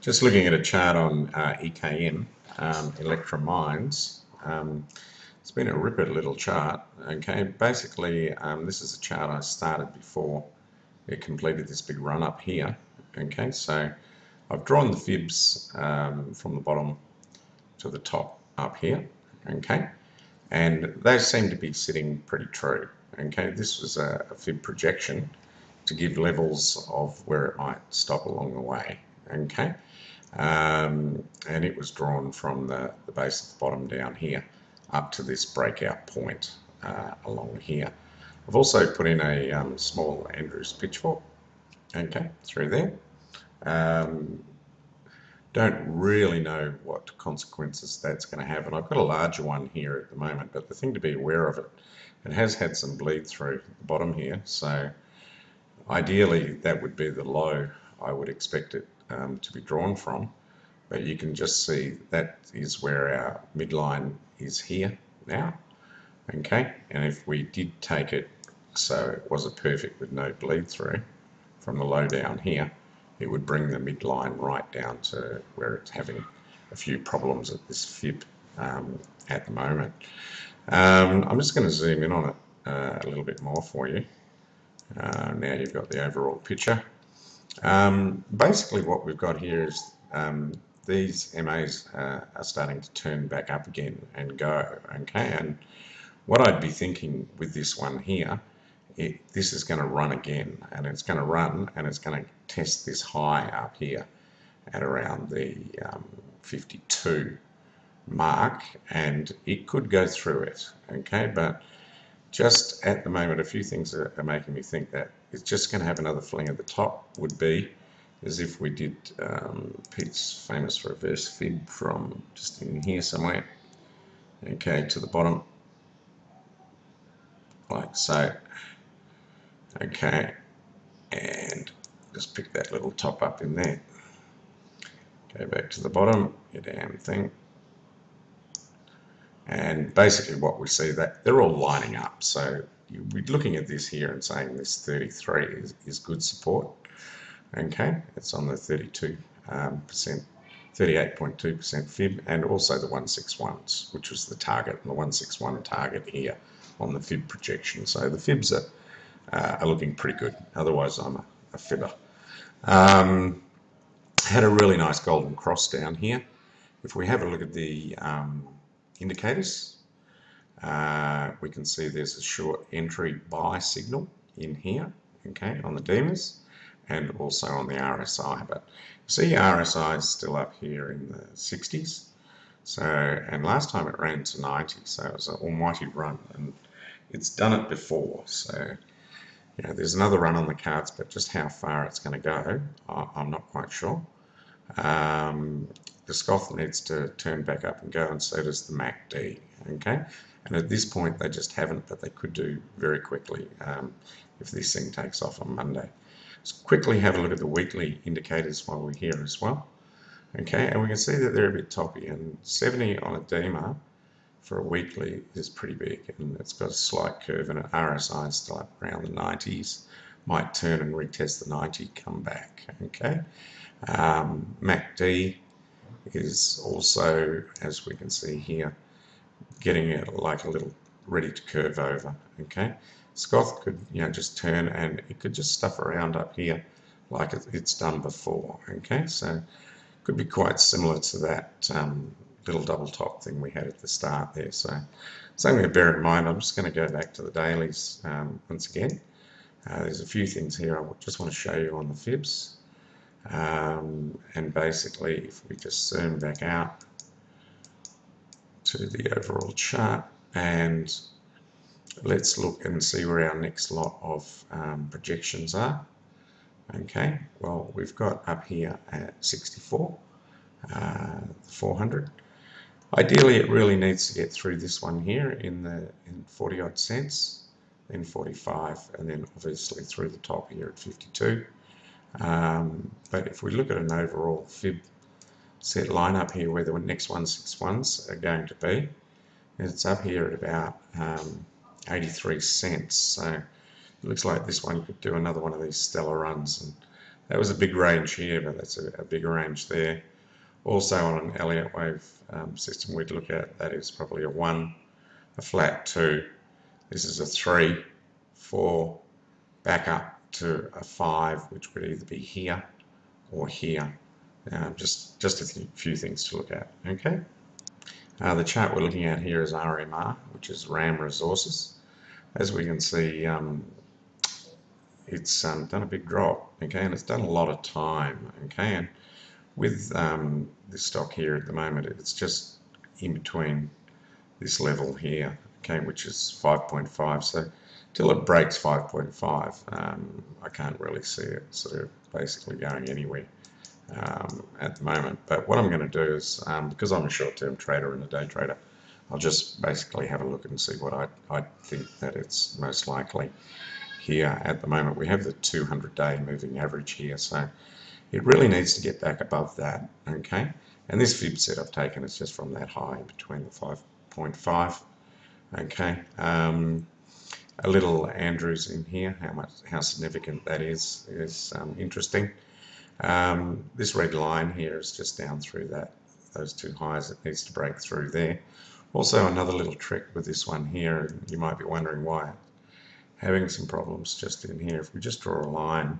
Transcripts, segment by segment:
Just looking at a chart on EKM, Electromines. It's been a ripper little chart. Okay, basically this is a chart I started before it completed this big run up here. Okay, so I've drawn the fibs from the bottom to the top up here. Okay, and they seem to be sitting pretty true. Okay, this was a fib projection to give levels of where it might stop along the way. Okay. And it was drawn from the base of the bottom down here up to this breakout point along here. I've also put in a small Andrews pitchfork, okay, through there. Don't really know what consequences that's going to have, and I've got a larger one here at the moment, but the thing to be aware of it has had some bleed through the bottom here, so ideally that would be the low I would expect it to be drawn from, but you can just see that is where our midline is here now. Okay, and if we did take it so it was a perfect with no bleed through from the low down here, it would bring the midline right down to where it's having a few problems at this fib at the moment. I'm just going to zoom in on it a little bit more for you. Now you've got the overall picture. Basically what we've got here is these MAs are starting to turn back up again and go, okay, and what I'd be thinking with this one here, this is going to run again, and it's going to run and it's going to test this high up here at around the 52 mark, and it could go through it, okay, but just at the moment a few things are making me think that it's just going to have another fling at the top. Would be as if we did Pete's famous reverse fib from just in here somewhere, okay, to the bottom like so, okay, and just pick that little top up in there, go back to the bottom, your damn thing. And basically what we see, that they're all lining up, so you'll be looking at this here and saying this 33 is good support. Okay, it's on the 32%, 38.2% fib, and also the 161s, which was the target, and the 161 target here on the fib projection. So the fibs are looking pretty good. Otherwise, I'm a fibber. Had a really nice golden cross down here. If we have a look at the indicators, we can see there's a short entry buy signal in here, okay, on the DEMAs and also on the RSI, but see RSI is still up here in the 60s, so, and last time it ran to 90, so it was an almighty run, and it's done it before, so you know, there's another run on the cards, but just how far it's going to go, I'm not quite sure. The SCOF needs to turn back up and go, and so does the MACD, okay? And at this point they just haven't, but they could do very quickly if this thing takes off on Monday. Let's quickly have a look at the weekly indicators while we're here as well, okay? And we can see that they're a bit toppy, and 70 on a DEMA for a weekly is pretty big, and it's got a slight curve, and an RSI is still up around the 90s, might turn and retest the 90, come back, okay? MACD is also, as we can see here, getting it like a little ready to curve over, okay? SCOF could, you know, just turn and it could just stuff around up here like it's done before, okay? So could be quite similar to that little double top thing we had at the start there. So something to bear in mind. I'm just going to go back to the dailies once again. There's a few things here I just want to show you on the fibs. And basically if we just zoom back out to the overall chart, and let's look and see where our next lot of projections are. Okay, well we've got up here at 64, 400. Ideally it really needs to get through this one here in 40 odd cents, then 45, and then obviously through the top here at 52. But if we look at an overall fib set line up here where the next 161s are going to be, it's up here at about 83 cents. So it looks like this one could do another one of these stellar runs, and That was a big range here, but that's a bigger range there. Also on an Elliott wave system we'd look at, that is probably a 1, a flat 2. This is a 3, 4, back up to a 5, which would either be here or here. Just a few things to look at. Okay. The chart we're looking at here is RMR, which is RAM resources. As we can see, it's done a big drop, okay, and it's done a lot of time, okay, and with this stock here at the moment, it's just in between this level here, okay, which is 5.5, so till it breaks 5.5, I can't really see it sort of basically going anywhere at the moment. But what I'm going to do is, because I'm a short-term trader and a day trader, I'll just basically have a look and see what I think that it's most likely here at the moment. We have the 200-day moving average here, so it really needs to get back above that, okay? And this fib set I've taken is just from that high between the 5.5, okay? A little Andrews in here, how significant that is interesting. This red line here is just down through those two highs. It needs to break through there. Also, another little trick with this one here, and you might be wondering why having some problems just in here. If we just draw a line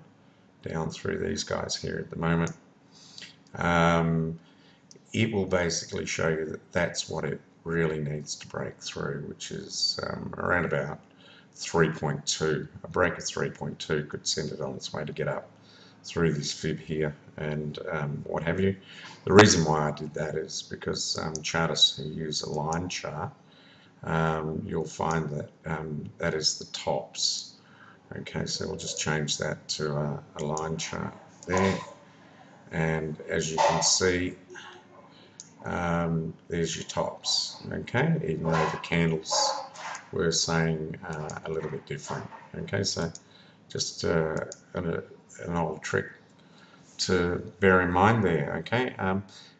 down through these guys here at the moment, it will basically show you that that's what it really needs to break through, which is around about 3.2. A break of 3.2 could send it on its way to get up through this fib here and what have you. The reason why I did that is because chartists who use a line chart, you'll find that that is the tops. Okay, so we'll just change that to a line chart there, and as you can see, there's your tops. Okay, even though the candles were saying a little bit different. Okay, so just an old trick to bear in mind there. Okay,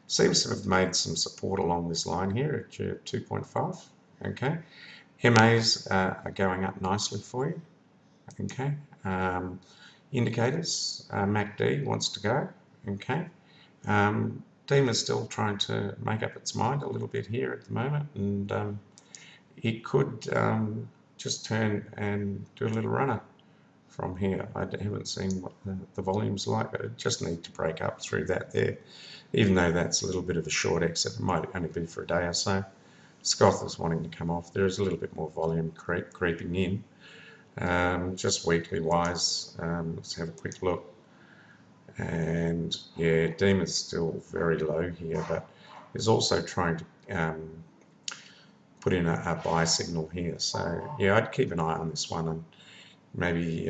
seems to have made some support along this line here at your 2.5. Okay, MAs are going up nicely for you. Okay, indicators, MACD wants to go. Okay, DEMA is still trying to make up its mind a little bit here at the moment, and it could just turn and do a little runner from here. I haven't seen what the volume's like, but it just need to break up through that there. Even though that's a little bit of a short exit, it might only be for a day or so. Scoth is wanting to come off. There is a little bit more volume creeping in. Just weekly wise, let's have a quick look. And yeah, DEMA is still very low here, but is also trying to put in a buy signal here. So yeah, I'd keep an eye on this one, and maybe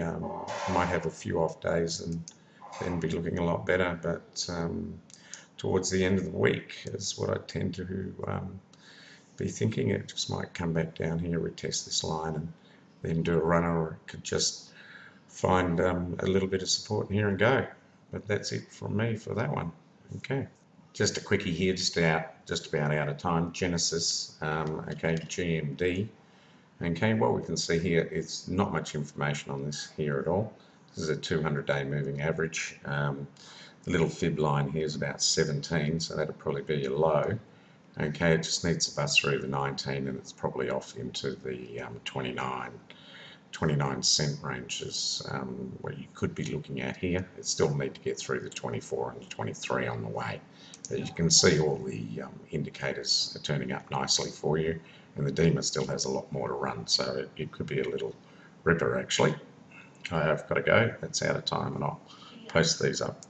might have a few off days and then be looking a lot better. But towards the end of the week is what I tend to be thinking. It just might come back down here, retest this line, and then do a runner, or it could just find a little bit of support in here and go. But that's it from me for that one. Okay, just a quickie here, just about out of time. Genesis, okay, GMD. Okay, what we can see here is not much information on this here at all. This is a 200-day moving average. The little fib line here is about 17, so that'll probably be your low. Okay, it just needs to bust through the 19, and it's probably off into the 29 cent ranges, what you could be looking at here. It still need to get through the 24 and the 23 on the way. But you can see all the indicators are turning up nicely for you, and the DEMA still has a lot more to run, so it could be a little ripper actually. I've got to go, that's out of time, and I'll post these up.